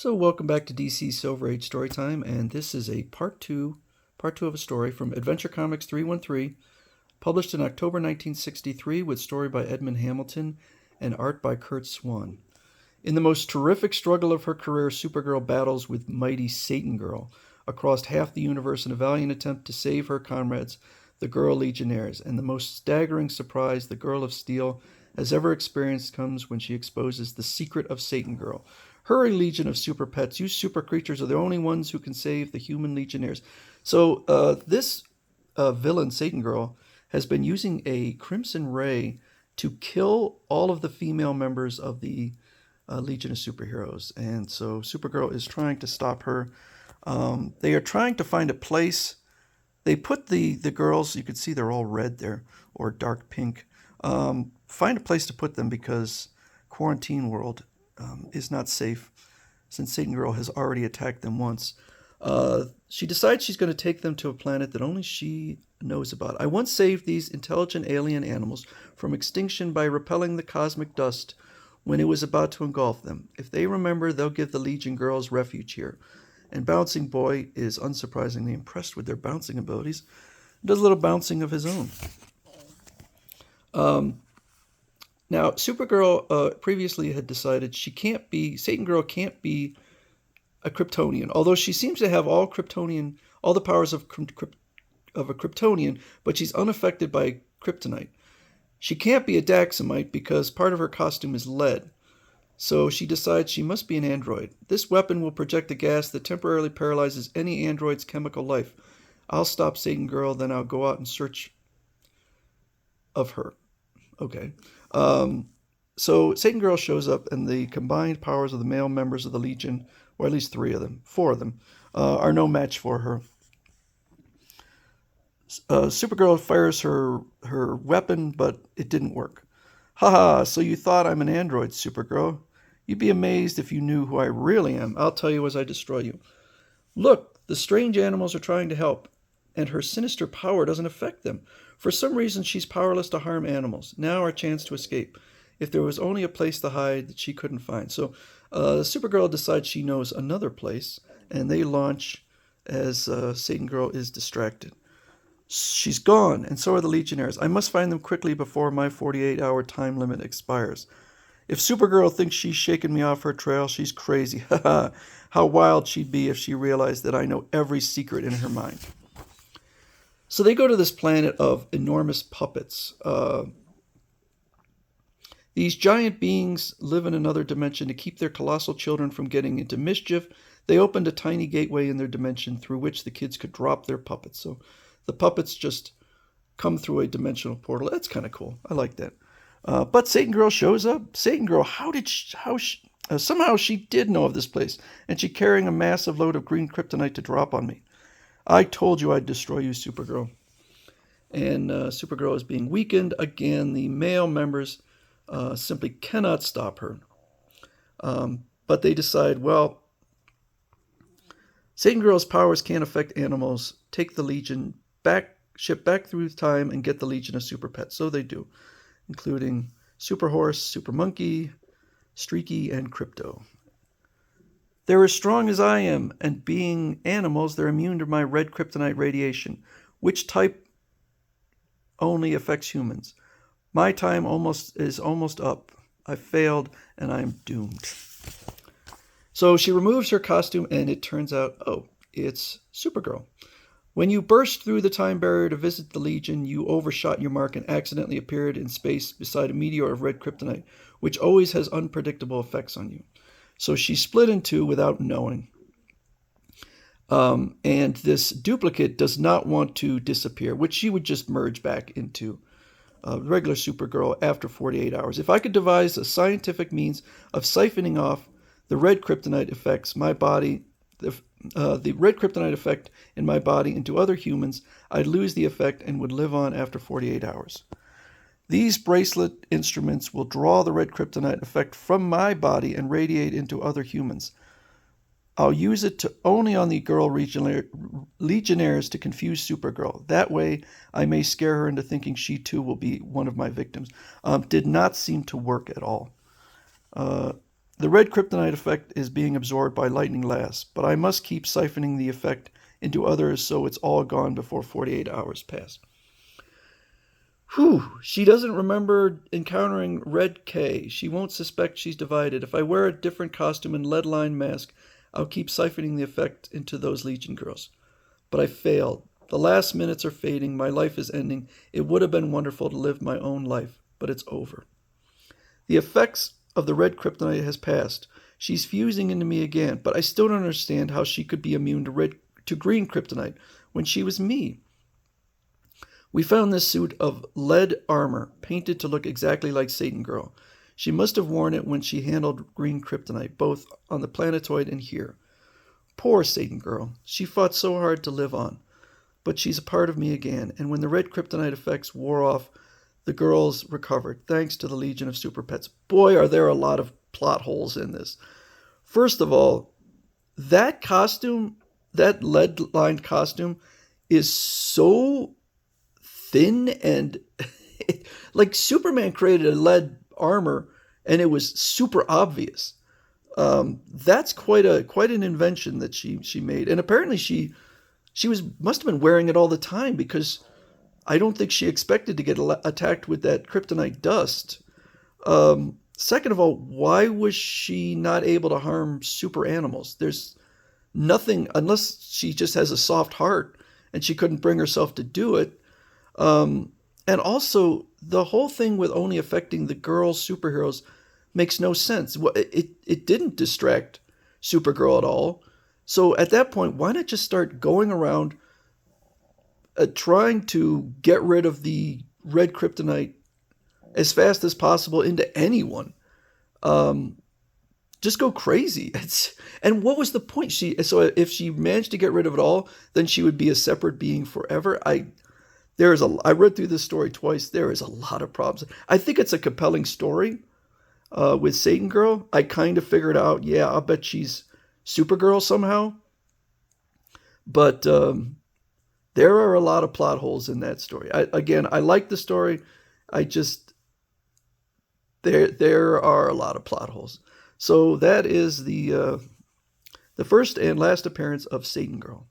So welcome back to DC Silver Age Storytime, and this is a part two of a story from Adventure Comics 313, published in October 1963 with story by Edmund Hamilton and art by Kurt Swan. In the most terrific struggle of her career, Supergirl battles with mighty Satan Girl across half the universe in a valiant attempt to save her comrades, the Girl Legionnaires, and the most staggering surprise the Girl of Steel has ever experienced comes when she exposes the secret of Satan Girl. Hurry, Legion of Super Pets. You super creatures are the only ones who can save the human Legionnaires. So, this villain, Satan Girl, has been using a Crimson Ray to kill all of the female members of the Legion of Superheroes. And so Supergirl is trying to stop her. They are trying to find a place. They put the girls, you can see they're all red there, or dark pink. Find a place to put them because Quarantine World is not safe since Satan Girl has already attacked them once. She decides she's going to take them to a planet that only she knows about. I once saved these intelligent alien animals from extinction by repelling the cosmic dust when it was about to engulf them. If they remember, they'll give the Legion girls refuge here. And Bouncing Boy is unsurprisingly impressed with their bouncing abilities. Does a little bouncing of his own. Now, Supergirl previously had decided Satan Girl can't be a Kryptonian, although she seems to have all the powers of a Kryptonian, but she's unaffected by kryptonite. She can't be a Daxamite because part of her costume is lead, so she decides she must be an android. This weapon will project a gas that temporarily paralyzes any android's chemical life. I'll stop Satan Girl, then I'll go out in search of her. Okay. So Satan Girl shows up, and the combined powers of the male members of the Legion, or at least four of them, are no match for her. Supergirl fires her weapon, but it didn't work. Haha, so you thought I'm an android, Supergirl? You'd be amazed if you knew who I really am. I'll tell you as I destroy you. Look, the strange animals are trying to help, and her sinister power doesn't affect them. For some reason, she's powerless to harm animals. Now our chance to escape. If there was only a place to hide that she couldn't find. So Supergirl decides she knows another place, and they launch as Satan Girl is distracted. She's gone, and so are the Legionnaires. I must find them quickly before my 48-hour time limit expires. If Supergirl thinks she's shaken me off her trail, she's crazy. Haha, how wild she'd be if she realized that I know every secret in her mind. So they go to this planet of enormous puppets. These giant beings live in another dimension to keep their colossal children from getting into mischief. They opened a tiny gateway in their dimension through which the kids could drop their puppets. So the puppets just come through a dimensional portal. That's kind of cool. I like that. But Satan Girl shows up. Satan Girl, somehow she did know of this place, and she's carrying a massive load of green kryptonite to drop on me. I told you I'd destroy you, Supergirl. And Supergirl is being weakened. Again, the male members simply cannot stop her. But they decide, well, Satan Girl's powers can't affect animals. Take the Legion ship back through time and get the Legion of Super Pets. So they do, including Super Horse, Super Monkey, Streaky, and Crypto. They're as strong as I am, and being animals, they're immune to my red kryptonite radiation, which type only affects humans. My time is almost up. I failed, and I am doomed. So she removes her costume, and it turns out, it's Supergirl. When you burst through the time barrier to visit the Legion, you overshot your mark and accidentally appeared in space beside a meteor of red kryptonite, which always has unpredictable effects on you. So she split in two without knowing. And this duplicate does not want to disappear, which she would just merge back into regular Supergirl after 48 hours. If I could devise a scientific means of siphoning off the red kryptonite effects, my body, the red kryptonite effect in my body into other humans, I'd lose the effect and would live on after 48 hours. These bracelet instruments will draw the red kryptonite effect from my body and radiate into other humans. I'll use it only on the girl Legionnaires to confuse Supergirl. That way, I may scare her into thinking she too will be one of my victims. Did not seem to work at all. The red kryptonite effect is being absorbed by lightning last, but I must keep siphoning the effect into others so it's all gone before 48 hours pass. Whew, she doesn't remember encountering Red K. She won't suspect she's divided. If I wear a different costume and lead-lined mask, I'll keep siphoning the effect into those Legion girls. But I failed. The last minutes are fading. My life is ending. It would have been wonderful to live my own life, but it's over. The effects of the red kryptonite has passed. She's fusing into me again, but I still don't understand how she could be immune to green kryptonite when she was me. We found this suit of lead armor, painted to look exactly like Satan Girl. She must have worn it when she handled green kryptonite, both on the planetoid and here. Poor Satan Girl. She fought so hard to live on. But she's a part of me again, and when the red kryptonite effects wore off, the girls recovered, thanks to the Legion of Super Pets. Boy, are there a lot of plot holes in this. First of all, that costume, that lead-lined costume, is so thin and like Superman created a lead armor and it was super obvious. That's quite an invention that she made, and apparently she must have been wearing it all the time because I don't think she expected to get attacked with that kryptonite dust. Second of all, why was she not able to harm super animals? There's nothing, unless she just has a soft heart and she couldn't bring herself to do it. And also, the whole thing with only affecting the girl superheroes makes no sense. It didn't distract Supergirl at all. So at that point, why not just start going around trying to get rid of the red kryptonite as fast as possible into anyone? Just go crazy. And what was the point? So if she managed to get rid of it all, then she would be a separate being forever. I read through this story twice. There is a lot of problems. I think it's a compelling story with Satan Girl. I kind of figured out, yeah, I'll bet she's Supergirl somehow. But there are a lot of plot holes in that story. I like the story. There are a lot of plot holes. So that is the first and last appearance of Satan Girl.